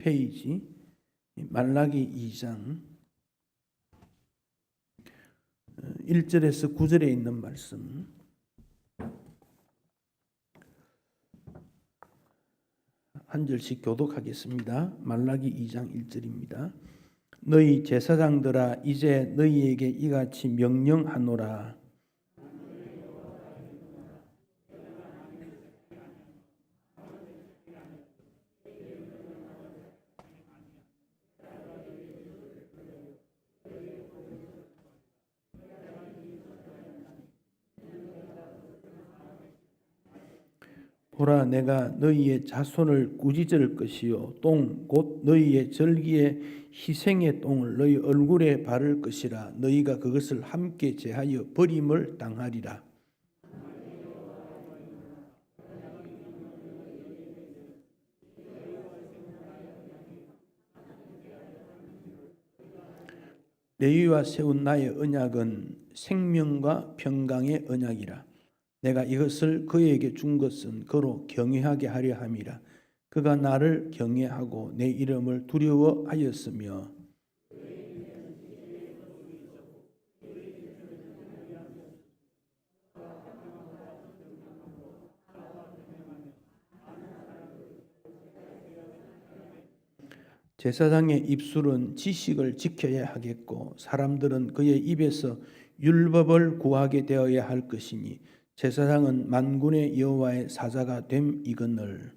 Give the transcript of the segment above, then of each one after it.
페이지 말라기 2장 1절에서 9절에 있는 말씀 한 절씩 교독하겠습니다. 말라기 2장 1절입니다. 너희 제사장들아 이제 너희에게 이같이 명령하노라. 보라, 내가 너희의 자손을 꾸짖을 것이요 똥 곧 너희의 절기의 희생의 똥을 너희 얼굴에 바를 것이라. 너희가 그것을 함께 제하여 버림을 당하리라. 레위와 세운 나의 언약은 생명과 평강의 언약이라. 내가 이것을 그에게 준 것은 그로 경외하게 하려 함이라. 그가 나를 경외하고 내 이름을 두려워하였으며 제사장의 입술은 지식을 지켜야 하겠고 사람들은 그의 입에서 율법을 구하게 되어야 할 것이니 제사장은 만군의 여호와의 사자가 됨이거늘.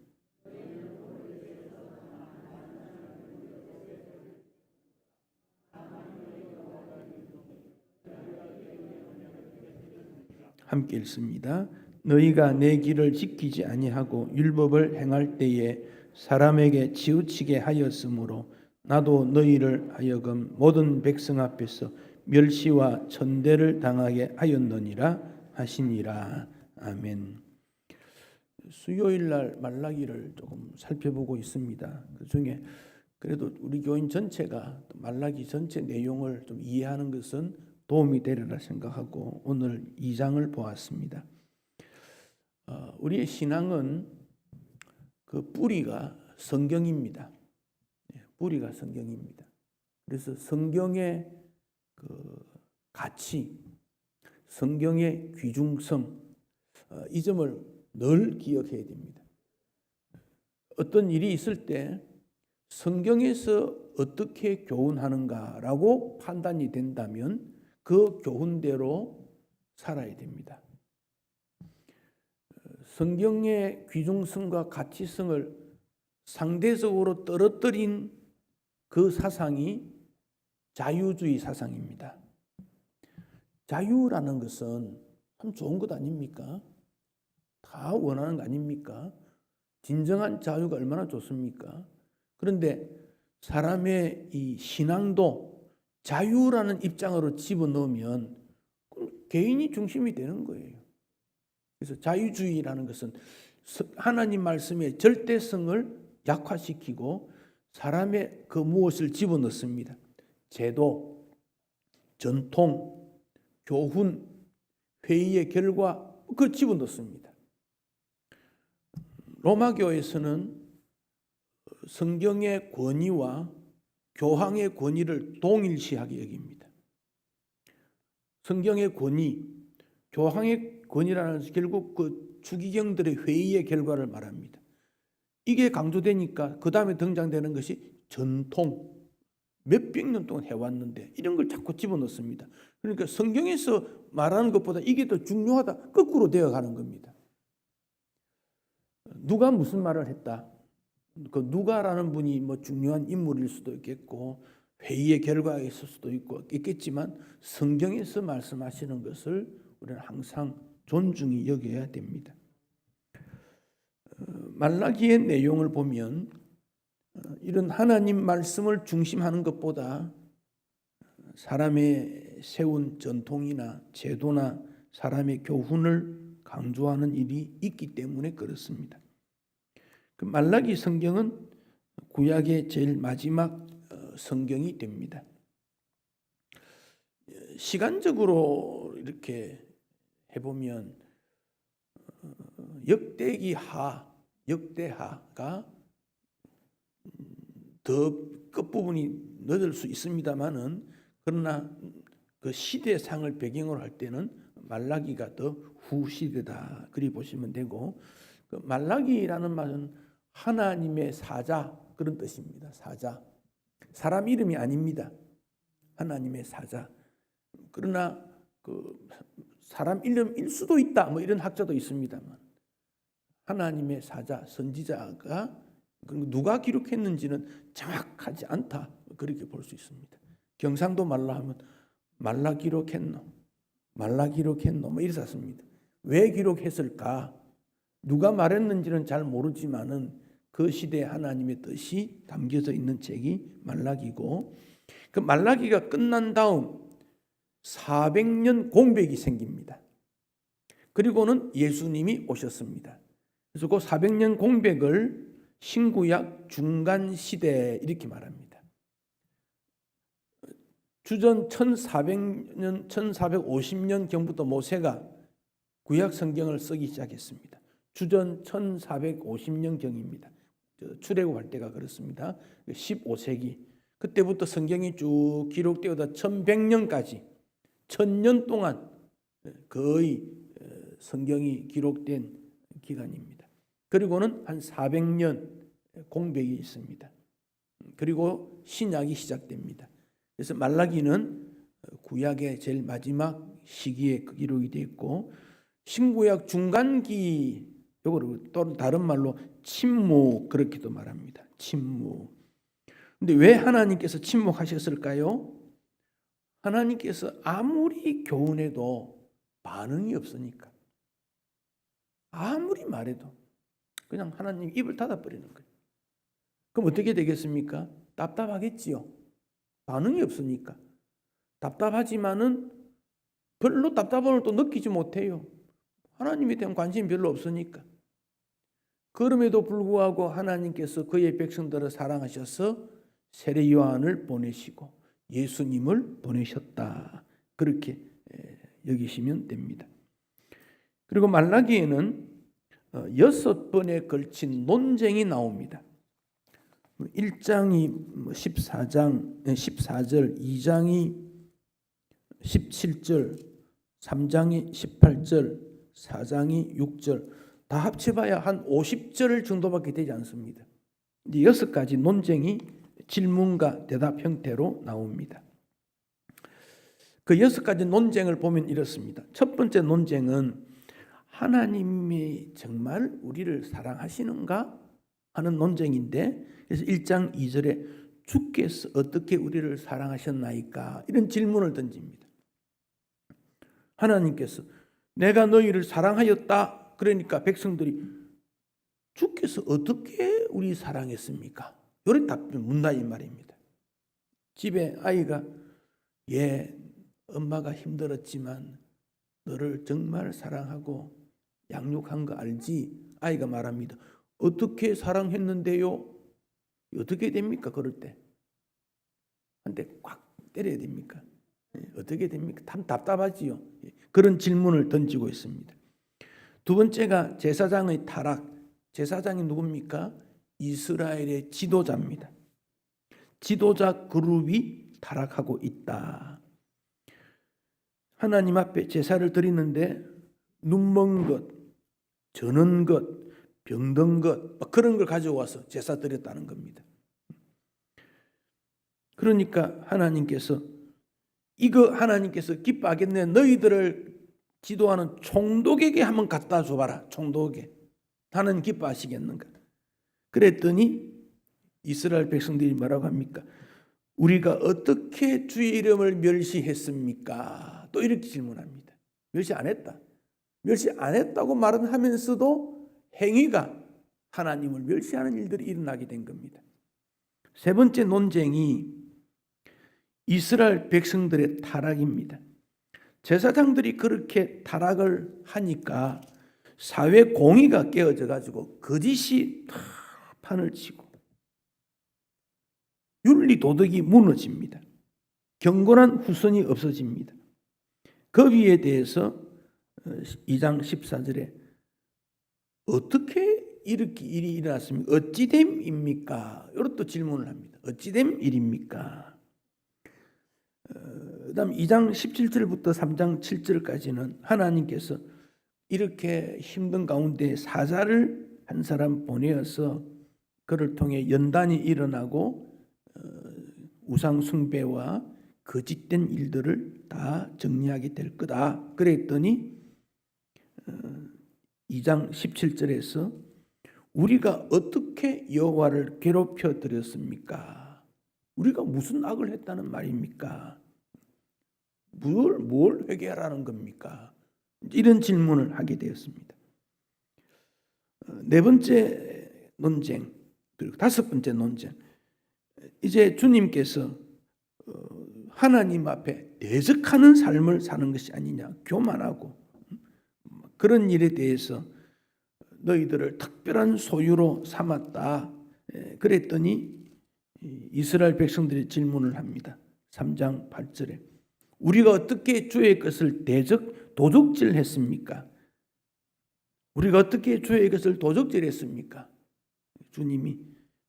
함께 읽습니다. 너희가 내 길을 지키지 아니하고 율법을 행할 때에 사람에게 치우치게 하였으므로 나도 너희를 하여금 모든 백성 앞에서 멸시와 천대를 당하게 하였느니라 하시니라. 아멘. 수요일 날 말라기를 조금 살펴보고 있습니다. 그 중에 그래도 우리 교인 전체가 말라기 전체 내용을 좀 이해하는 것은 도움이 되리라 생각하고 오늘 2장을 보았습니다. 우리의 신앙은 그 뿌리가 성경입니다. 뿌리가 성경입니다. 그래서 성경의 그 가치, 성경의 귀중성, 이 점을 늘 기억해야 됩니다. 어떤 일이 있을 때 성경에서 어떻게 교훈하는가라고 판단이 된다면 그 교훈대로 살아야 됩니다. 성경의 귀중성과 가치성을 상대적으로 떨어뜨린 그 사상이 자유주의 사상입니다. 자유라는 것은 참 좋은 것 아닙니까? 다 원하는 거 아닙니까? 진정한 자유가 얼마나 좋습니까? 그런데 사람의 이 신앙도 자유라는 입장으로 집어넣으면 개인이 중심이 되는 거예요. 그래서 자유주의라는 것은 하나님 말씀의 절대성을 약화시키고 사람의 그 무엇을 집어넣습니다. 제도, 전통, 교훈, 회의의 결과 그걸 집어넣습니다. 로마교에서는 성경의 권위와 교황의 권위를 동일시하게 여깁니다. 성경의 권위, 교황의 권위라는 것은 결국 그 추기경들의 회의의 결과를 말합니다. 이게 강조되니까 그 다음에 등장되는 것이 전통, 몇백 년 동안 해왔는데 이런 걸 자꾸 집어넣습니다. 그러니까 성경에서 말하는 것보다 이게 더 중요하다, 거꾸로 되어가는 겁니다. 누가 무슨 말을 했다, 그 누가라는 분이 뭐 중요한 인물일 수도 있겠고 회의의 결과가 있을 수도 있겠지만 성경에서 말씀하시는 것을 우리는 항상 존중히 여겨야 됩니다. 말라기의 내용을 보면 이런 하나님 말씀을 중심하는 것보다 사람의 세운 전통이나 제도나 사람의 교훈을 강조하는 일이 있기 때문에 그렇습니다. 그 말라기 성경은 구약의 제일 마지막 성경이 됩니다. 시간적으로 이렇게 해보면 역대하가 더 끝부분이 늦을 수 있습니다만은, 그러나 그 시대상을 배경으로 할 때는 말라기가 더 후시대다 그리 보시면 되고, 그 말라기라는 말은 하나님의 사자 그런 뜻입니다. 사자, 사람 이름이 아닙니다. 하나님의 사자. 그러나 그 사람 이름일 수도 있다 뭐 이런 학자도 있습니다만, 하나님의 사자, 선지자가 누가 기록했는지는 정확하지 않다 그렇게 볼 수 있습니다. 경상도 말로 하면 말라 기록했노, 말라 기록했노 뭐 이래서 씁니다. 왜 기록했을까? 누가 말했는지는 잘 모르지만은 그 시대에 하나님의 뜻이 담겨져 있는 책이 말라기고, 그 말라기가 끝난 다음 400년 공백이 생깁니다. 그리고는 예수님이 오셨습니다. 그래서 그 400년 공백을 신구약 중간 시대 이렇게 말합니다. 주전 1400년, 1450년 경부터 모세가 구약 성경을 쓰기 시작했습니다. 주전 1450년 경입니다. 출애굽할 때가 그렇습니다. 15세기. 그때부터 성경이 쭉 기록되어다 1100년까지 1000년 동안 거의 성경이 기록된 기간입니다. 그리고는 한 400년 공백이 있습니다. 그리고 신약이 시작됩니다. 그래서 말라기는 구약의 제일 마지막 시기에 그 기록이 되어 있고, 신구약 중간기, 요거를 또 다른 말로 침묵 그렇게도 말합니다. 침묵. 근데 왜 하나님께서 침묵하셨을까요? 하나님께서 아무리 교훈해도 반응이 없으니까. 아무리 말해도 그냥 하나님 입을 닫아버리는 거예요. 그럼 어떻게 되겠습니까? 답답하겠지요. 반응이 없으니까. 답답하지만은 별로 답답함을 또 느끼지 못해요. 하나님에 대한 관심이 별로 없으니까. 그럼에도 불구하고 하나님께서 그의 백성들을 사랑하셔서 세례 요한을 보내시고 예수님을 보내셨다. 그렇게 여기시면 됩니다. 그리고 말라기에는 6번에 걸친 논쟁이 나옵니다. 1장이 14절, 2장이 17절, 3장이 18절, 4장이 6절, 다 합쳐봐야 한 50절 정도밖에 되지 않습니다. 6가지 논쟁이 질문과 대답 형태로 나옵니다. 그 6가지 논쟁을 보면 이렇습니다. 첫 번째 논쟁은 하나님이 정말 우리를 사랑하시는가 하는 논쟁인데, 그래서 1장 2절에 주께서 어떻게 우리를 사랑하셨나이까 이런 질문을 던집니다. 하나님께서 내가 너희를 사랑하였다. 그러니까 백성들이 주께서 어떻게 우리 사랑했습니까? 이런 답변 묻나 이 말입니다. 집에 아이가 엄마가 힘들었지만 너를 정말 사랑하고 양육한 거 알지? 아이가 말합니다. 어떻게 사랑했는데요? 어떻게 됩니까? 그럴 때 한테 꽉 때려야 됩니까? 어떻게 됩니까? 참 답답하지요. 그런 질문을 던지고 있습니다. 두 번째가 제사장의 타락. 제사장이 누굽니까? 이스라엘의 지도자입니다. 지도자 그룹이 타락하고 있다. 하나님 앞에 제사를 드리는데 눈먼 것, 저는 것, 병든 것 그런 걸 가져와서 제사 드렸다는 겁니다. 그러니까 하나님께서 기뻐하겠네. 너희들을 지도하는 총독에게 한번 갖다 줘봐라. 총독에게. 하나님 기뻐하시겠는가? 그랬더니 이스라엘 백성들이 뭐라고 합니까? 우리가 어떻게 주의 이름을 멸시했습니까? 또 이렇게 질문합니다. 멸시 안 했다. 멸시 안 했다고 말은 하면서도 행위가 하나님을 멸시하는 일들이 일어나게 된 겁니다. 세 번째 논쟁이 이스라엘 백성들의 타락입니다. 제사장들이 그렇게 타락을 하니까 사회 공의가 깨어져 가지고 거짓이 다 판을 치고 윤리 도덕이 무너집니다. 경건한 후손이 없어집니다. 그 위에 대해서 2장 14절에 어떻게 이렇게 일이 일어났습니까? 어찌 됨입니까? 이런 또 질문을 합니다. 어찌 됨 일입니까? 그다음 2장 17절부터 3장 7절까지는 하나님께서 이렇게 힘든 가운데 사자를 한 사람 보내어서 그를 통해 연단이 일어나고 우상 숭배와 거짓된 일들을 다 정리하게 될 거다. 그랬더니 2장 17절에서 우리가 어떻게 여호와를 괴롭혀 드렸습니까? 우리가 무슨 악을 했다는 말입니까? 뭘 회개하라는 겁니까? 이런 질문을 하게 되었습니다. 네 번째 논쟁, 그리고 다섯 번째 논쟁. 이제 주님께서 하나님 앞에 대적하는 삶을 사는 것이 아니냐, 교만하고 그런 일에 대해서 너희들을 특별한 소유로 삼았다. 그랬더니 이스라엘 백성들이 질문을 합니다. 3장 8절에 우리가 어떻게 주의 것을 도적질했습니까? 우리가 어떻게 주의 것을 도적질했습니까? 주님이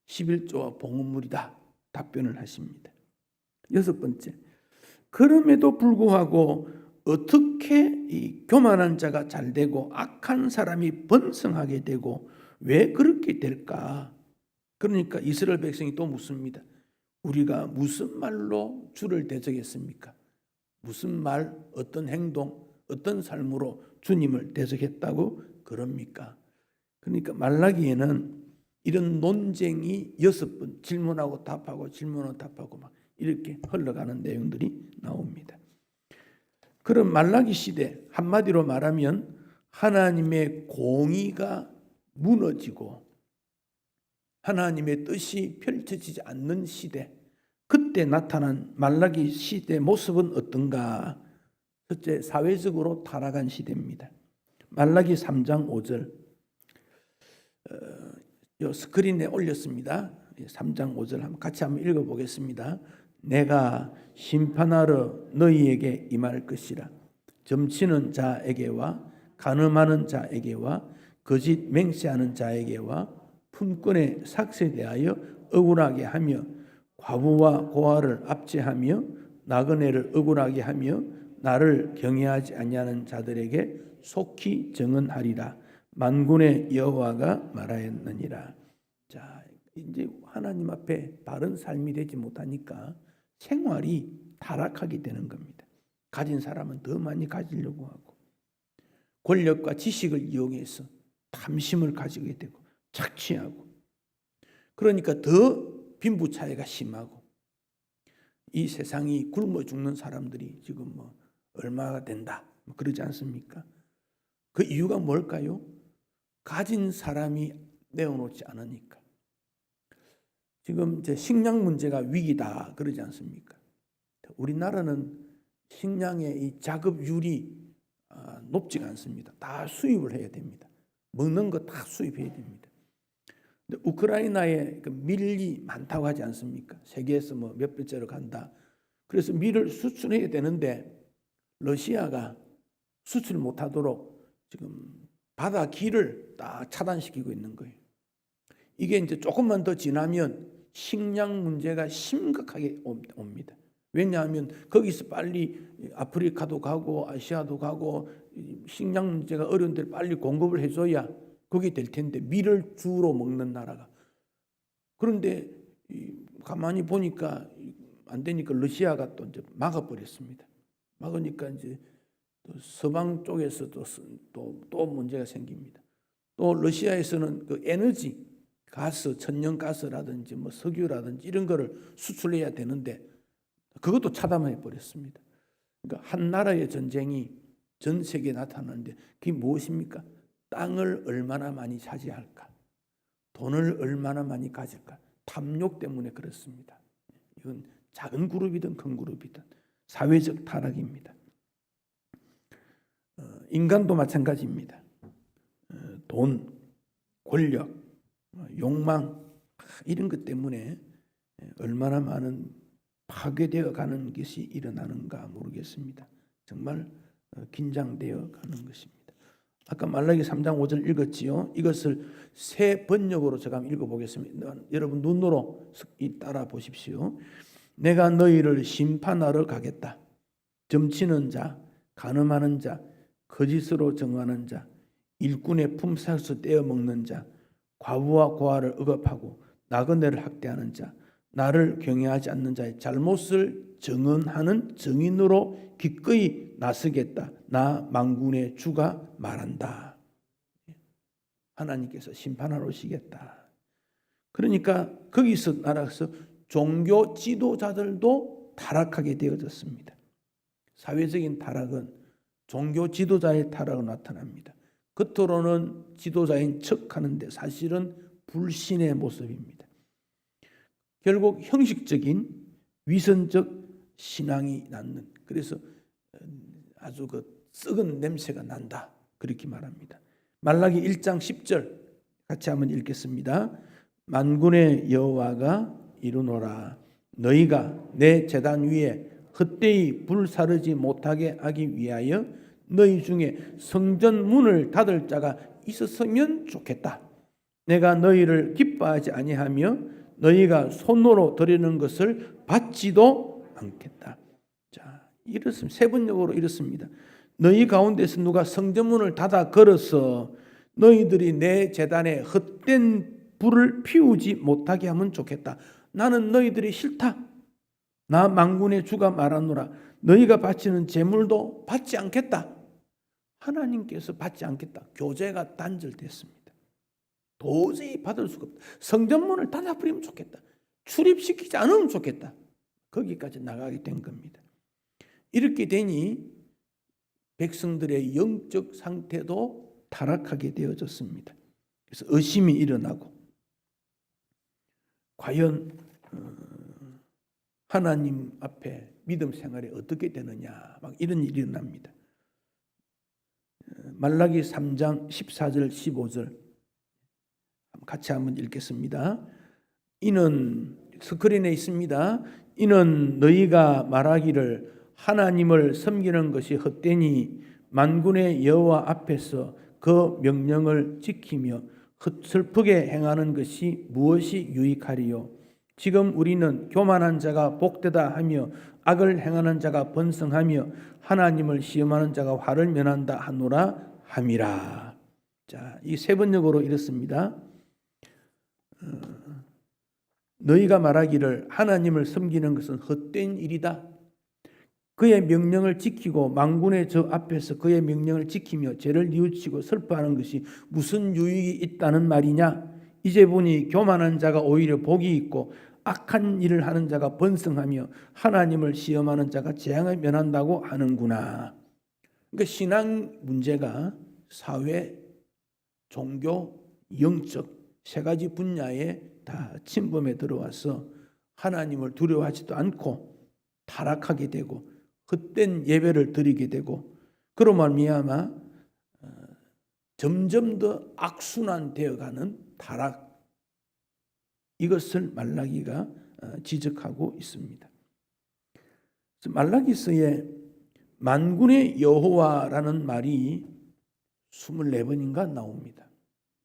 11조와 봉헌물이다 답변을 하십니다. 여섯 번째, 그럼에도 불구하고 어떻게 이 교만한 자가 잘되고 악한 사람이 번성하게 되고 왜 그렇게 될까? 그러니까 이스라엘 백성이 또 묻습니다. 우리가 무슨 말로 주를 대적했습니까? 무슨 말, 어떤 행동, 어떤 삶으로 주님을 대적했다고 그럽니까? 그러니까 말라기에는 이런 논쟁이 6번 질문하고 답하고 질문하고 답하고 막 이렇게 흘러가는 내용들이 나옵니다. 그런 말라기 시대, 한마디로 말하면 하나님의 공의가 무너지고 하나님의 뜻이 펼쳐지지 않는 시대, 그때 나타난 말라기 시대의 모습은 어떤가? 첫째, 사회적으로 타락한 시대입니다. 말라기 3장 5절 스크린에 올렸습니다. 3장 5절 같이 한번 읽어보겠습니다. 내가 심판하러 너희에게 임할 것이라. 점치는 자에게와 간음하는 자에게와 거짓 맹세하는 자에게와 품권에 삭세대하여 억울하게 하며 과부와 고아를 압제하며 나그네를 억울하게 하며 나를 경외하지 아니하는 자들에게 속히 정언하리라. 만군의 여호와가 말하였느니라. 자, 이제 하나님 앞에 바른 삶이 되지 못하니까 생활이 타락하게 되는 겁니다. 가진 사람은 더 많이 가지려고 하고 권력과 지식을 이용해서 탐심을 가지게 되고 착취하고, 그러니까 더 빈부 차이가 심하고 이 세상이 굶어 죽는 사람들이 지금 얼마가 된다 그러지 않습니까? 그 이유가 뭘까요? 가진 사람이 내어놓지 않으니까. 지금 이제 식량 문제가 위기다 그러지 않습니까? 우리나라는 식량의 이 자급률이 높지가 않습니다. 다 수입을 해야 됩니다. 먹는 거 다 수입해야 됩니다. 근데 우크라이나에 그 밀이 많다고 하지 않습니까? 세계에서 몇 배째로 간다. 그래서 밀을 수출해야 되는데 러시아가 수출 못하도록 지금 바다 길을 다 차단시키고 있는 거예요. 이게 이제 조금만 더 지나면 식량 문제가 심각하게 옵니다. 왜냐하면 거기서 빨리 아프리카도 가고 아시아도 가고 식량 문제가 어려운 데를 빨리 공급을 해줘야 그게 될 텐데, 밀을 주로 먹는 나라가. 그런데 가만히 보니까 안 되니까 러시아가 또 이제 막아버렸습니다. 막으니까 이제 또 서방 쪽에서도 또 문제가 생깁니다. 또 러시아에서는 그 에너지, 가스, 천연가스라든지 석유라든지 이런 거를 수출해야 되는데 그것도 차단해 버렸습니다. 그러니까 한 나라의 전쟁이 전 세계에 나타나는데 그게 무엇입니까? 땅을 얼마나 많이 차지할까? 돈을 얼마나 많이 가질까? 탐욕 때문에 그렇습니다. 이건 작은 그룹이든 큰 그룹이든 사회적 타락입니다. 인간도 마찬가지입니다. 돈, 권력, 욕망 이런 것 때문에 얼마나 많은 파괴되어 가는 것이 일어나는가 모르겠습니다. 정말 긴장되어 가는 것입니다. 아까 말라기 3장 5절 읽었지요. 이것을 새 번역으로 제가 한번 읽어보겠습니다. 여러분 눈으로 따라 보십시오. 내가 너희를 심판하러 가겠다. 점치는 자, 간음하는 자, 거짓으로 정하는 자, 일꾼의 품삯을 떼어먹는 자, 과부와 고아를 억압하고 나그네를 학대하는 자, 나를 경외하지 않는 자의 잘못을 정언하는 증인으로 기꺼이 나서겠다. 나 만군의 주가 말한다. 하나님께서 심판하러 오시겠다. 그러니까 거기서 나라에서 종교 지도자들도 타락하게 되어졌습니다. 사회적인 타락은 종교 지도자의 타락으로 나타납니다. 겉으로는 지도자인 척하는데 사실은 불신의 모습입니다. 결국 형식적인 위선적 신앙이 낳는, 그래서 아주 그 썩은 냄새가 난다, 그렇게 말합니다. 말라기 1장 10절 같이 한번 읽겠습니다. 만군의 여호와가 이르노라. 너희가 내 제단 위에 헛되이 불사르지 못하게 하기 위하여 너희 중에 성전 문을 닫을 자가 있었으면 좋겠다. 내가 너희를 기뻐하지 아니하며 너희가 손으로 드리는 것을 받지도 않겠다. 자, 이렇습니다. 세 번역으로 이렇습니다. 너희 가운데서 누가 성전문을 닫아 걸어서 너희들이 내 제단에 헛된 불을 피우지 못하게 하면 좋겠다. 나는 너희들이 싫다. 나 만군의 주가 말하노라. 너희가 바치는 제물도 받지 않겠다. 하나님께서 받지 않겠다. 교제가 단절됐습니다. 도저히 받을 수가 없다. 성전문을 닫아버리면 좋겠다. 출입시키지 않으면 좋겠다. 거기까지 나가게 된 겁니다. 이렇게 되니 백성들의 영적 상태도 타락하게 되어졌습니다. 그래서 의심이 일어나고 과연 하나님 앞에 믿음 생활이 어떻게 되느냐, 막 이런 일이 일어납니다. 말라기 3장 14절 15절 같이 한번 읽겠습니다. 이는 스크린에 있습니다. 이는 너희가 말하기를 하나님을 섬기는 것이 헛되니 만군의 여호와 앞에서 그 명령을 지키며 슬프게 행하는 것이 무엇이 유익하리요. 지금 우리는 교만한 자가 복되다 하며 악을 행하는 자가 번성하며 하나님을 시험하는 자가 화를 면한다 하노라 함이라. 자, 이 세 번역으로 이렇습니다. 너희가 말하기를 하나님을 섬기는 것은 헛된 일이다. 그의 명령을 지키고 만군의 저 앞에서 그의 명령을 지키며 죄를 뉘우치고 슬퍼하는 것이 무슨 유익이 있다는 말이냐. 이제 보니 교만한 자가 오히려 복이 있고 악한 일을 하는 자가 번성하며 하나님을 시험하는 자가 재앙을 면한다고 하는구나. 그러니까 신앙 문제가 사회, 종교, 영적 세 가지 분야에 다 침범에 들어와서 하나님을 두려워하지도 않고 타락하게 되고 헛된 예배를 드리게 되고 그로 말미암아 점점 더 악순환되어가는 타락, 이것을 말라기가 지적하고 있습니다. 말라기서에 만군의 여호와라는 말이 24번인가 나옵니다.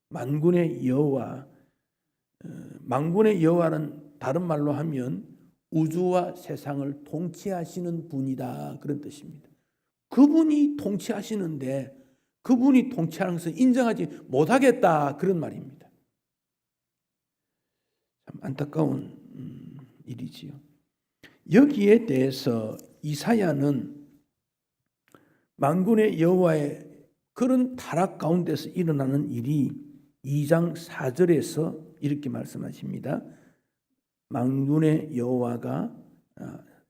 만군의 여호와, 만군의 여호와는 다른 말로 하면 우주와 세상을 통치하시는 분이다, 그런 뜻입니다. 그분이 통치하시는데 그분이 통치하는 것을 인정하지 못하겠다, 그런 말입니다. 참 안타까운 일이지요. 여기에 대해서 이사야는 만군의 여호와의 그런 타락 가운데서 일어나는 일이 2장 4절에서 이렇게 말씀하십니다. 만군의 여호와가,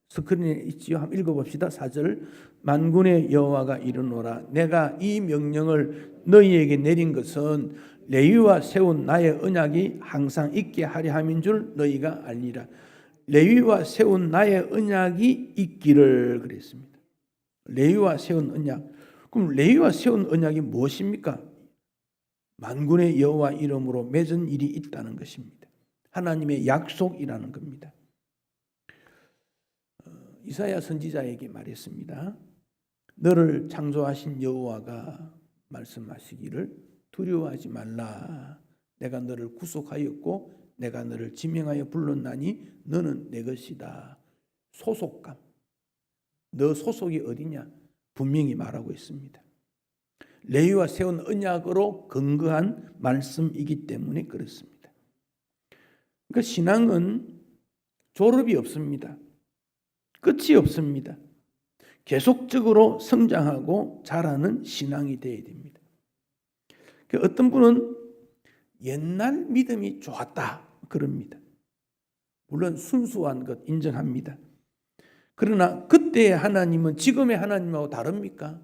스크린에 있지요. 한번 읽어봅시다. 4절. 만군의 여호와가 이르노라. 내가 이 명령을 너희에게 내린 것은 레위와 세운 나의 언약이 항상 있게 하려 함인 줄 너희가 알리라. 레위와 세운 나의 언약이 있기를 그랬습니다. 레위와 세운 언약. 그럼 레위와 세운 언약이 무엇입니까? 만군의 여호와 이름으로 맺은 일이 있다는 것입니다. 하나님의 약속이라는 겁니다. 이사야 선지자에게 말했습니다. 너를 창조하신 여호와가 말씀하시기를 두려워하지 말라. 내가 너를 구속하였고 내가 너를 지명하여 불렀나니 너는 내 것이다. 소속감. 너 소속이 어디냐? 분명히 말하고 있습니다. 레위와 세운 언약으로 근거한 말씀이기 때문에 그렇습니다. 그러니까 신앙은 졸업이 없습니다. 끝이 없습니다. 계속적으로 성장하고 자라는 신앙이 되어야 됩니다. 어떤 분은 옛날 믿음이 좋았다 그럽니다. 물론 순수한 것 인정합니다. 그러나 그때의 하나님은 지금의 하나님하고 다릅니까?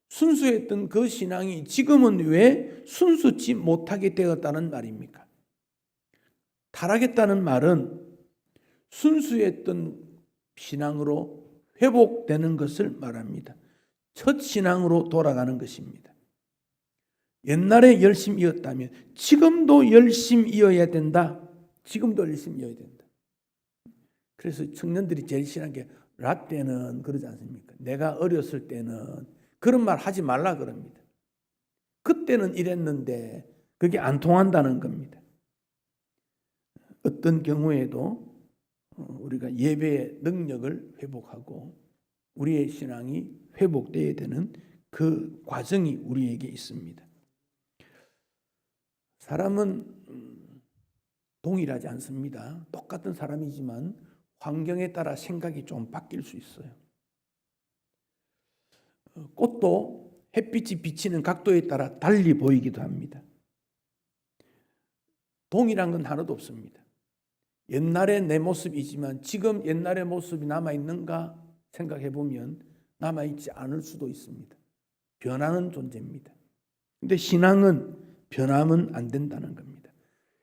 순수했던 그 신앙이 지금은 왜 순수치 못하게 되었다는 말입니까? 타락했다는 말은 순수했던 신앙으로 회복되는 것을 말합니다. 첫 신앙으로 돌아가는 것입니다. 옛날에 열심히 이었다면 지금도 열심히 이어야 된다. 지금도 열심히 이어야 된다. 그래서 청년들이 제일 싫어하는 게 라떼는 그러지 않습니까? 내가 어렸을 때는 그런 말 하지 말라 그럽니다. 그때는 이랬는데 그게 안 통한다는 겁니다. 어떤 경우에도 우리가 예배의 능력을 회복하고 우리의 신앙이 회복되어야 되는 그 과정이 우리에게 있습니다. 사람은 동일하지 않습니다. 똑같은 사람이지만 환경에 따라 생각이 좀 바뀔 수 있어요. 꽃도 햇빛이 비치는 각도에 따라 달리 보이기도 합니다. 동일한 건 하나도 없습니다. 옛날의 내 모습이지만 지금 옛날의 모습이 남아있는가 생각해 보면 남아있지 않을 수도 있습니다. 변하는 존재입니다. 그런데 신앙은 변하면 안 된다는 겁니다.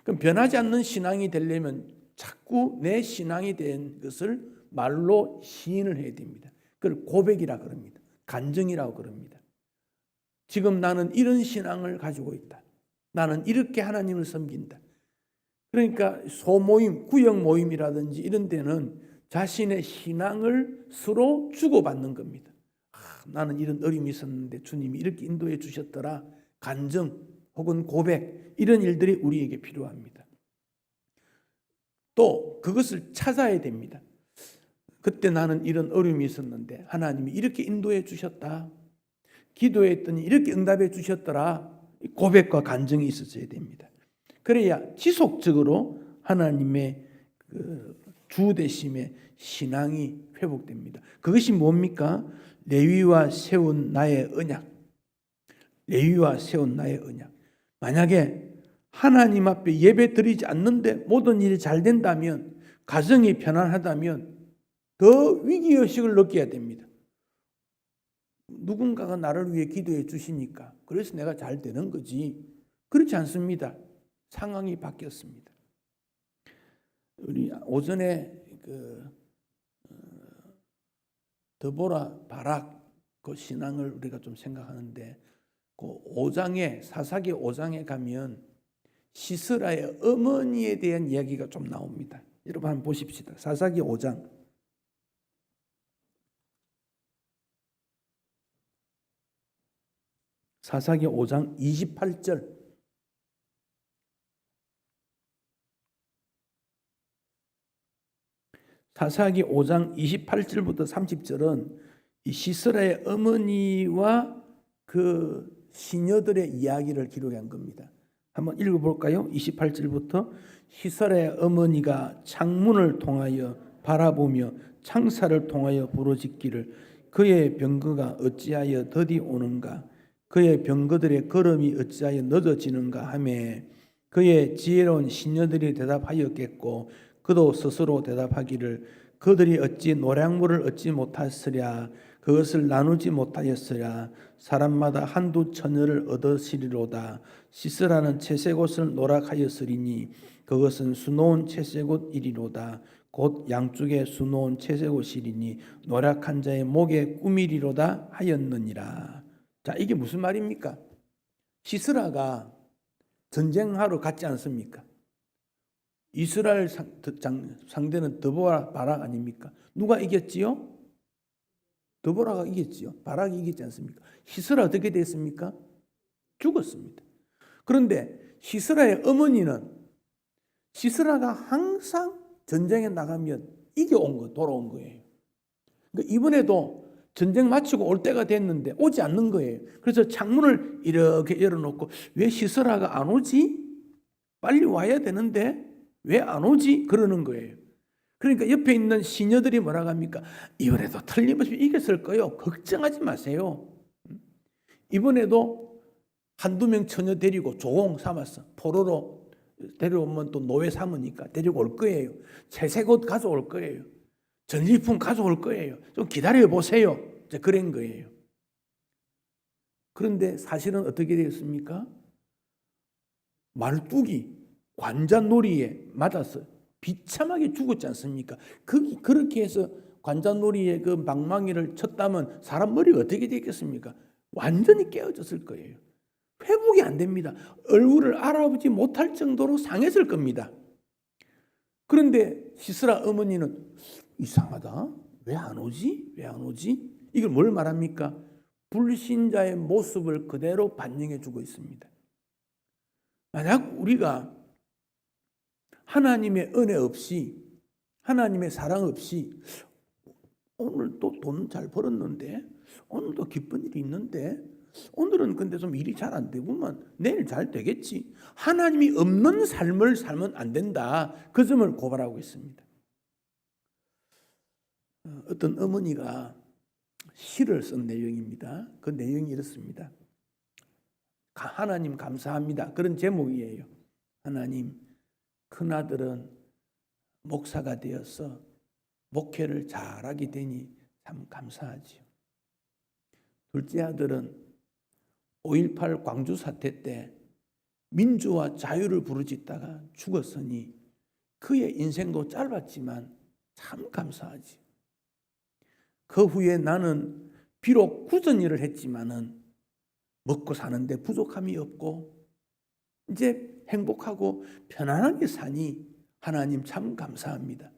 그럼 변하지 않는 신앙이 되려면 자꾸 내 신앙이 된 것을 말로 시인을 해야 됩니다. 그걸 고백이라 그럽니다. 간증이라고 그럽니다. 지금 나는 이런 신앙을 가지고 있다. 나는 이렇게 하나님을 섬긴다. 그러니까 소모임, 구역 모임이라든지 이런 데는 자신의 신앙을 서로 주고받는 겁니다. 나는 이런 어려움이 있었는데 주님이 이렇게 인도해 주셨더라. 간증 혹은 고백 이런 일들이 우리에게 필요합니다. 또 그것을 찾아야 됩니다. 그때 나는 이런 어려움이 있었는데 하나님이 이렇게 인도해 주셨다. 기도했더니 이렇게 응답해 주셨더라. 고백과 간증이 있어야 됩니다. 그래야 지속적으로 하나님의 주 되심의 신앙이 회복됩니다. 그것이 뭡니까? 레위와 세운 나의 언약. 레위와 세운 나의 언약. 만약에 하나님 앞에 예배 드리지 않는데 모든 일이 잘 된다면, 가정이 편안하다면 더 위기의식을 느껴야 됩니다. 누군가가 나를 위해 기도해 주시니까 그래서 내가 잘 되는 거지. 그렇지 않습니다. 상황이 바뀌었습니다. 우리 오전에 드보라, 바락 그 신앙을 우리가 좀 생각하는데 그 5장에 사사기 5장에 가면 시스라의 어머니에 대한 이야기가 좀 나옵니다. 여러분 한번 보십시다. 사사기 5장. 사사기 5장 28절. 사사기 5장 28절부터 30절은 이 시스라의 어머니와 그 시녀들의 이야기를 기록한 겁니다. 한번 읽어볼까요? 28절부터 시스라의 어머니가 창문을 통하여 바라보며 창사를 통하여 부르짖기를 그의 병거가 어찌하여 더디 오는가 그의 병거들의 걸음이 어찌하여 늦어지는가 하매 그의 지혜로운 시녀들이 대답하였겠고 그도 스스로 대답하기를 그들이 어찌 노량물을 얻지 못하였으랴 그것을 나누지 못하였으랴 사람마다 한두 처녀를 얻으시리로다 시스라는 채색옷을 노락하였으리니 그것은 수놓은 채색옷이리로다 곧 양쪽에 수놓은 채색옷이리니 노락한 자의 목에 꾸미리로다 하였느니라. 자, 이게 무슨 말입니까? 시스라가 전쟁하러 갔지 않습니까? 이스라엘 상대는 드보라, 바락 아닙니까? 누가 이겼지요? 드보라가 이겼지요. 바락이 이겼지 않습니까? 시스라 어떻게 됐습니까? 죽었습니다. 그런데 시스라의 어머니는 시스라가 항상 전쟁에 나가면 돌아온 거예요. 그러니까 이번에도 전쟁 마치고 올 때가 됐는데 오지 않는 거예요. 그래서 창문을 이렇게 열어놓고 왜 시스라가 안 오지? 빨리 와야 되는데 왜 안 오지? 그러는 거예요. 그러니까 옆에 있는 시녀들이 뭐라고 합니까? 이번에도 틀림없이 이겼을 거예요. 걱정하지 마세요. 이번에도 한두 명 처녀 데리고 조공 삼았어. 포로로 데려오면 또 노예 삼으니까 데리고 올 거예요. 채색 옷 가져올 거예요. 전리품 가져올 거예요. 좀 기다려 보세요. 이제 그런 거예요. 그런데 사실은 어떻게 되었습니까? 말뚝이 관자놀이에 맞아서 비참하게 죽었지 않습니까? 그렇게 해서 관자놀이에 그 망망이를 쳤다면 사람 머리가 어떻게 되겠습니까? 완전히 깨어졌을 거예요. 회복이 안 됩니다. 얼굴을 알아보지 못할 정도로 상했을 겁니다. 그런데 시스라 어머니는 이상하다. 왜 안 오지? 왜 안 오지? 이걸 뭘 말합니까? 불신자의 모습을 그대로 반영해 주고 있습니다. 만약 우리가 하나님의 은혜 없이, 하나님의 사랑 없이 오늘 또 돈 잘 벌었는데, 오늘도 기쁜 일이 있는데, 오늘은 근데 좀 일이 잘 안 되구만. 내일 잘 되겠지. 하나님이 없는 삶을 살면 안 된다. 그 점을 고발하고 있습니다. 어떤 어머니가 시를 쓴 내용입니다. 그 내용이 이렇습니다. 하나님 감사합니다. 그런 제목이에요. 하나님, 큰아들은 목사가 되어서 목회를 잘하게 되니 참 감사하지요. 둘째 아들은 5.18 광주 사태 때 민주와 자유를 부르짖다가 죽었으니 그의 인생도 짧았지만 참 감사하지. 그 후에 나는 비록 굳은 일을 했지만은 먹고 사는데 부족함이 없고 이제 행복하고 편안하게 사니 하나님 참 감사합니다.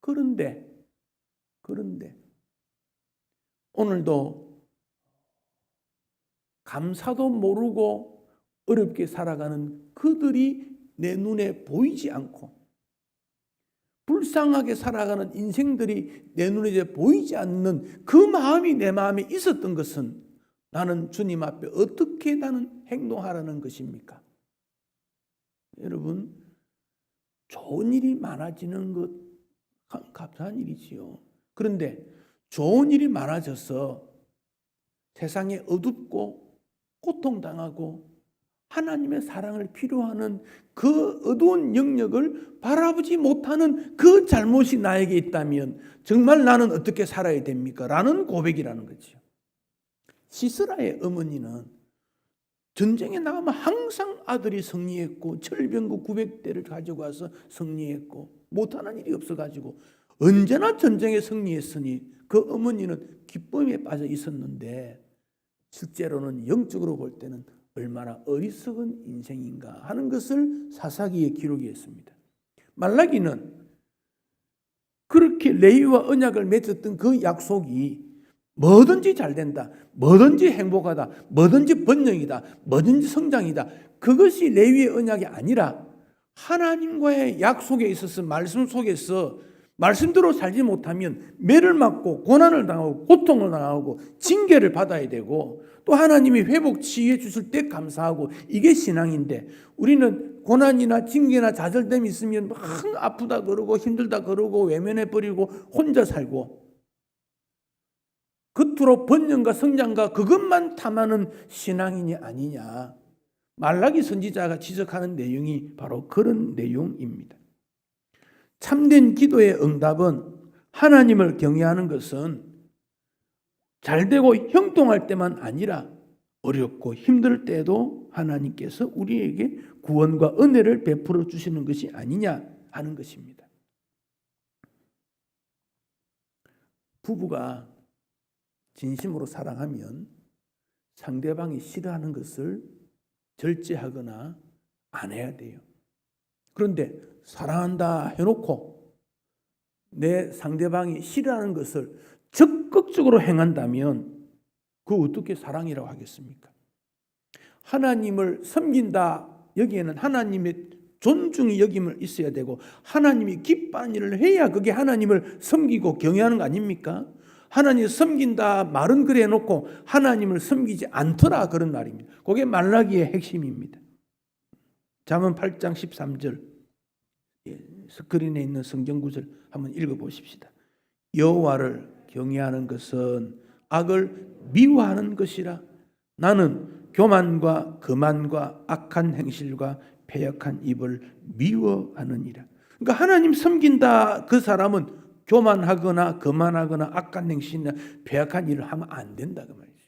그런데 오늘도 감사도 모르고 어렵게 살아가는 그들이 내 눈에 보이지 않고 불쌍하게 살아가는 인생들이 내 눈에 보이지 않는 그 마음이 내 마음에 있었던 것은 나는 주님 앞에 어떻게 나는 행동하라는 것입니까? 여러분, 좋은 일이 많아지는 것 감사한 일이지요. 그런데 좋은 일이 많아져서 세상에 어둡고 고통당하고 하나님의 사랑을 필요하는 그 어두운 영역을 바라보지 못하는 그 잘못이 나에게 있다면 정말 나는 어떻게 살아야 됩니까? 라는 고백이라는 거죠. 시스라의 어머니는 전쟁에 나가면 항상 아들이 승리했고 철병구 900대를 가져가서 승리했고 못하는 일이 없어가지고 언제나 전쟁에 승리했으니 그 어머니는 기쁨에 빠져 있었는데 실제로는 영적으로 볼 때는 얼마나 어리석은 인생인가 하는 것을 사사기에 기록했습니다. 말라기는 그렇게 레위와 언약을 맺었던 그 약속이 뭐든지 잘 된다, 뭐든지 행복하다, 뭐든지 번영이다, 뭐든지 성장이다. 그것이 레위의 언약이 아니라 하나님과의 약속에 있어서 말씀 속에서 말씀대로 살지 못하면 매를 맞고 고난을 당하고 고통을 당하고 징계를 받아야 되고 또 하나님이 회복 치유해 주실 때 감사하고 이게 신앙인데 우리는 고난이나 징계나 좌절됨이 있으면 막 아프다 그러고 힘들다 그러고 외면해 버리고 혼자 살고 겉으로 번영과 성장과 그것만 탐하는 신앙인이 아니냐. 말라기 선지자가 지적하는 내용이 바로 그런 내용입니다. 참된 기도의 응답은 하나님을 경외하는 것은 잘되고 형통할 때만 아니라 어렵고 힘들 때도 하나님께서 우리에게 구원과 은혜를 베풀어 주시는 것이 아니냐 하는 것입니다. 부부가 진심으로 사랑하면 상대방이 싫어하는 것을 절제하거나 안 해야 돼요. 그런데 사랑한다 해놓고 내 상대방이 싫어하는 것을 적극적으로 행한다면 그거 어떻게 사랑이라고 하겠습니까? 하나님을 섬긴다. 여기에는 하나님의 존중이 여김을 있어야 되고 하나님이 기뻐하는 일을 해야 그게 하나님을 섬기고 경외하는 거 아닙니까? 하나님을 섬긴다 말은 그래 놓고 하나님을 섬기지 않더라 그런 말입니다. 그게 말라기의 핵심입니다. 잠언 8장 13절 스크린에 있는 성경 구절 한번 읽어보십시다. 여호와를 경외하는 것은 악을 미워하는 것이라. 나는 교만과 거만과 악한 행실과 패역한 입을 미워하느니라. 그러니까 하나님 섬긴다 그 사람은 교만하거나 거만하거나 악한 행실이나 패역한 일을 하면 안 된다 그 말이죠.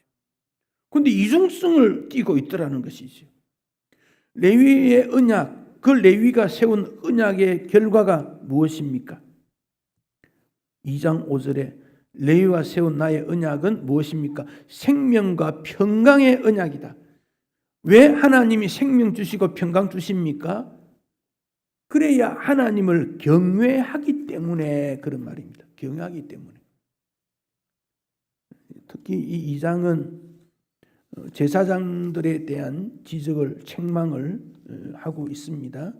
그런데 이중성을 띠고 있더라는 것이죠. 레위의 언약, 그 레위가 세운 언약의 결과가 무엇입니까? 2장 5절에 레위가 세운 나의 언약은 무엇입니까? 생명과 평강의 언약이다. 왜 하나님이 생명 주시고 평강 주십니까? 그래야 하나님을 경외하기 때문에 그런 말입니다. 경외하기 때문에. 특히 이 2장은 제사장들에 대한 지적을 책망을 하고 있습니다.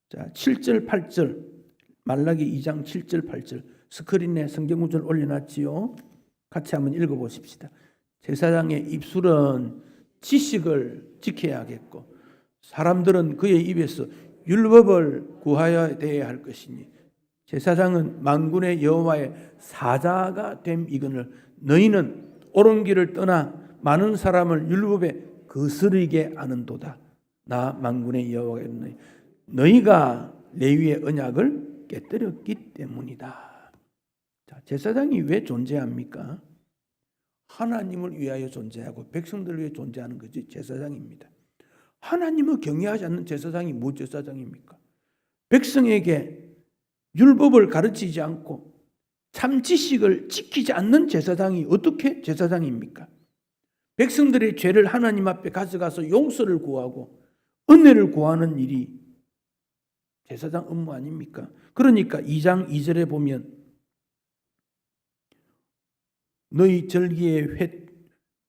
자, 7절 8절 말라기 2장 7절 8절 스크린에 성경 구절 올려놨지요. 같이 한번 읽어보십시다. 제사장의 입술은 지식을 지켜야겠고 사람들은 그의 입에서 율법을 구하여야 할 것이니 제사장은 만군의 여호와의 사자가 됨 이거늘 너희는 옳은 길을 떠나 많은 사람을 율법에 거스르게 하는도다. 나 만군의 여호와가 있노니 너희가 레위의 언약을 깨뜨렸기 때문이다. 자, 제사장이 왜 존재합니까? 하나님을 위하여 존재하고 백성들을 위해 존재하는 것이 제사장입니다. 하나님을 경외하지 않는 제사장이 뭐 제사장입니까? 백성에게 율법을 가르치지 않고 참 지식을 지키지 않는 제사장이 어떻게 제사장입니까? 백성들의 죄를 하나님 앞에 가져가서 용서를 구하고 은혜를 구하는 일이 제사장 업무 아닙니까? 그러니까 2장 2절에 보면 너희 절기의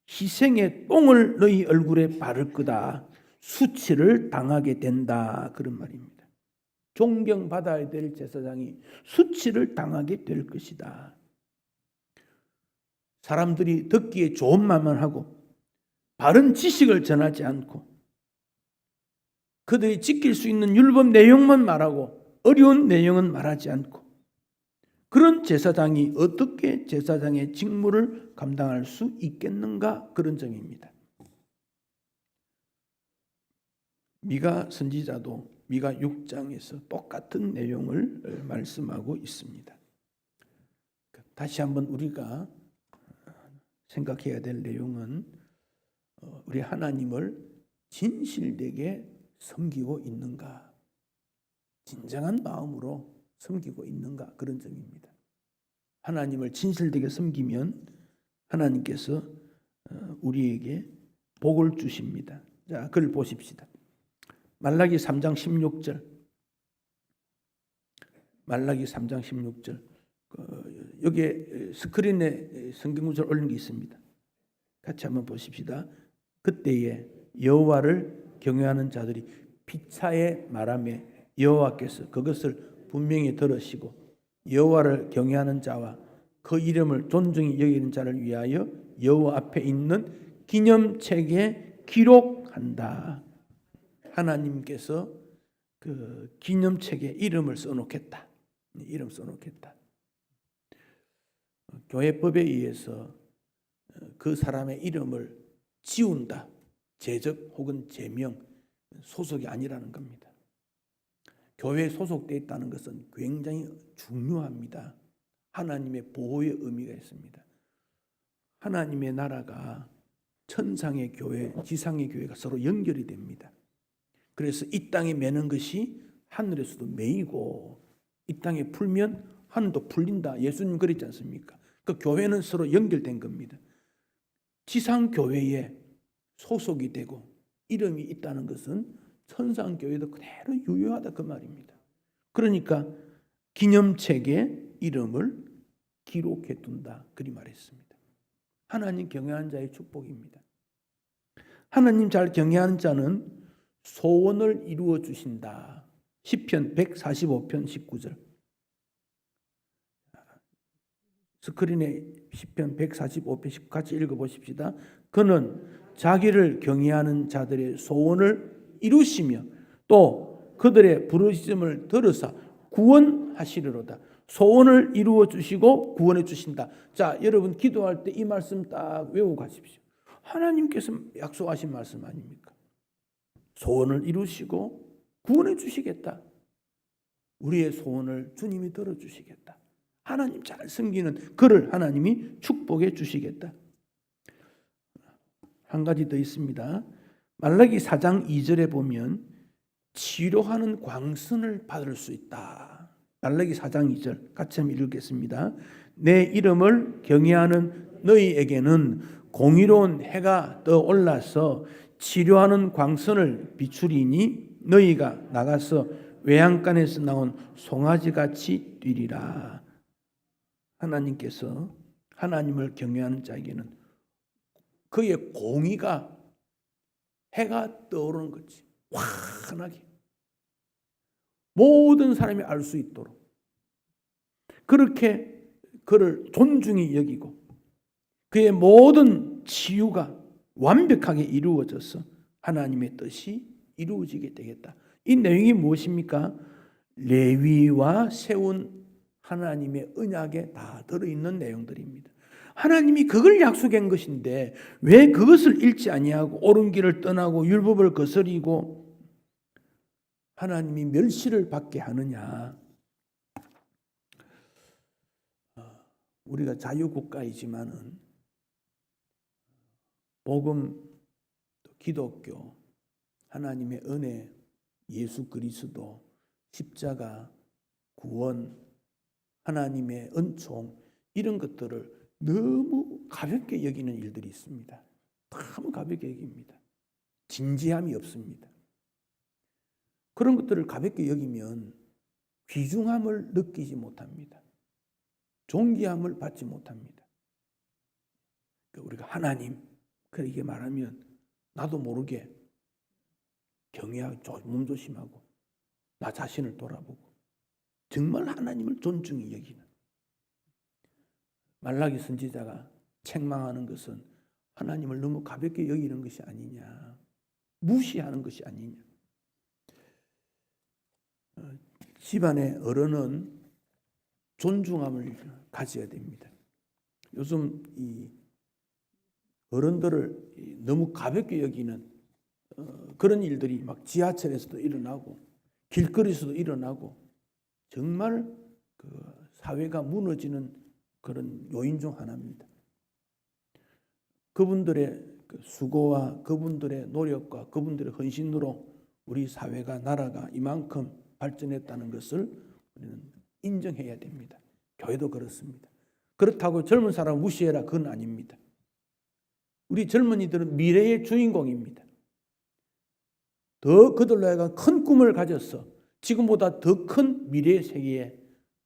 희생의 똥을 너희 얼굴에 바를 거다. 수치를 당하게 된다. 그런 말입니다. 존경받아야 될 제사장이 수치를 당하게 될 것이다. 사람들이 듣기에 좋은 말만 하고 바른 지식을 전하지 않고 그들이 지킬 수 있는 율법 내용만 말하고 어려운 내용은 말하지 않고 그런 제사장이 어떻게 제사장의 직무를 감당할 수 있겠는가 그런 점입니다. 미가 선지자도 미가 6장에서 똑같은 내용을 말씀하고 있습니다. 다시 한번 우리가 생각해야 될 내용은 우리 하나님을 진실되게 섬기고 있는가, 진정한 마음으로 섬기고 있는가 그런 점입니다. 하나님을 진실되게 섬기면 하나님께서 우리에게 복을 주십니다. 자, 그걸 보십시다. 말라기 3장 16절 말라기 3장 16절 여기에 스크린에 성경구절 올린 게 있습니다. 같이 한번 보십시다. 그때에 여호와를 경외하는 자들이 피차에 말하며 여호와께서 그것을 분명히 들으시고 여호와를 경외하는 자와 그 이름을 존중히 여기는 자를 위하여 여호와 앞에 있는 기념책에 기록한다. 하나님께서 그 기념책에 이름을 써놓겠다. 이름 써놓겠다. 교회법에 의해서 그 사람의 이름을 지운다. 제적 혹은 제명, 소속이 아니라는 겁니다. 교회에 소속되어 있다는 것은 굉장히 중요합니다. 하나님의 보호의 의미가 있습니다. 하나님의 나라가 천상의 교회, 지상의 교회가 서로 연결이 됩니다. 그래서 이 땅에 매는 것이 하늘에서도 매이고 이 땅에 풀면 하늘도 풀린다. 예수님 그랬지 않습니까? 그 교회는 서로 연결된 겁니다. 지상 교회에 소속이 되고 이름이 있다는 것은 천상 교회도 그대로 유효하다 그 말입니다. 그러니까 기념책에 이름을 기록해 둔다 그리 말했습니다. 하나님 경외하는 자의 축복입니다. 하나님 잘 경외하는 자는 소원을 이루어 주신다. 시편 145편 19절. 스크린에 시편 145편 19 같이 읽어보십시다. 그는 자기를 경외하는 자들의 소원을 이루시며 또 그들의 부르짖음을 들으사 구원하시리로다. 소원을 이루어 주시고 구원해 주신다. 자, 여러분 기도할 때 이 말씀 딱 외우고 가십시오. 하나님께서 약속하신 말씀 아닙니까? 소원을 이루시고 구원해 주시겠다. 우리의 소원을 주님이 들어주시겠다. 하나님 잘 섬기는 그를 하나님이 축복해 주시겠다. 한 가지 더 있습니다. 말라기 4장 2절에 보면 치료하는 광선을 받을 수 있다. 말라기 4장 2절 같이 한번 읽겠습니다. 내 이름을 경외하는 너희에게는 공의로운 해가 떠올라서 치료하는 광선을 비추리니 너희가 나가서 외양간에서 나온 송아지같이 뛰리라. 하나님께서 하나님을 경외하는 자에게는 그의 공의가 해가 떠오르는 거지. 환하게 모든 사람이 알 수 있도록 그렇게 그를 존중히 여기고 그의 모든 치유가 완벽하게 이루어져서 하나님의 뜻이 이루어지게 되겠다. 이 내용이 무엇입니까? 레위와 세운 하나님의 언약에 다 들어있는 내용들입니다. 하나님이 그걸 약속한 것인데 왜 그것을 잃지 아니하고 옳은 길을 떠나고 율법을 거스리고 하나님이 멸시를 받게 하느냐? 우리가 자유국가이지만은 복음, 기독교, 하나님의 은혜, 예수 그리스도, 십자가, 구원, 하나님의 은총 이런 것들을 너무 가볍게 여기는 일들이 있습니다. 너무 가볍게 여깁니다. 진지함이 없습니다. 그런 것들을 가볍게 여기면 귀중함을 느끼지 못합니다. 존귀함을 받지 못합니다. 우리가 하나님 그렇게 말하면 나도 모르게 경외하고 몸조심하고 나 자신을 돌아보고 정말 하나님을 존중히 여기는 말라기 선지자가 책망하는 것은 하나님을 너무 가볍게 여기는 것이 아니냐, 무시하는 것이 아니냐. 집안의 어른은 존중함을 가져야 됩니다. 요즘 이 어른들을 너무 가볍게 여기는 그런 일들이 막 지하철에서도 일어나고 길거리에서도 일어나고 정말 그 사회가 무너지는 그런 요인 중 하나입니다. 그분들의 수고와 그분들의 노력과 그분들의 헌신으로 우리 사회가 나라가 이만큼 발전했다는 것을 우리는 인정해야 됩니다. 교회도 그렇습니다. 그렇다고 젊은 사람 무시해라 그건 아닙니다. 우리 젊은이들은 미래의 주인공입니다. 더 그들로 하여금 큰 꿈을 가져서 지금보다 더 큰 미래의 세계에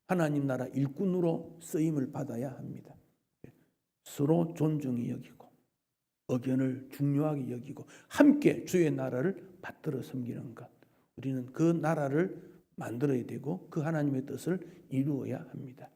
하나님 나라 일꾼으로 쓰임을 받아야 합니다. 서로 존중히 여기고 의견을 중요하게 여기고 함께 주의 나라를 받들어 섬기는 것. 우리는 그 나라를 만들어야 되고 그 하나님의 뜻을 이루어야 합니다.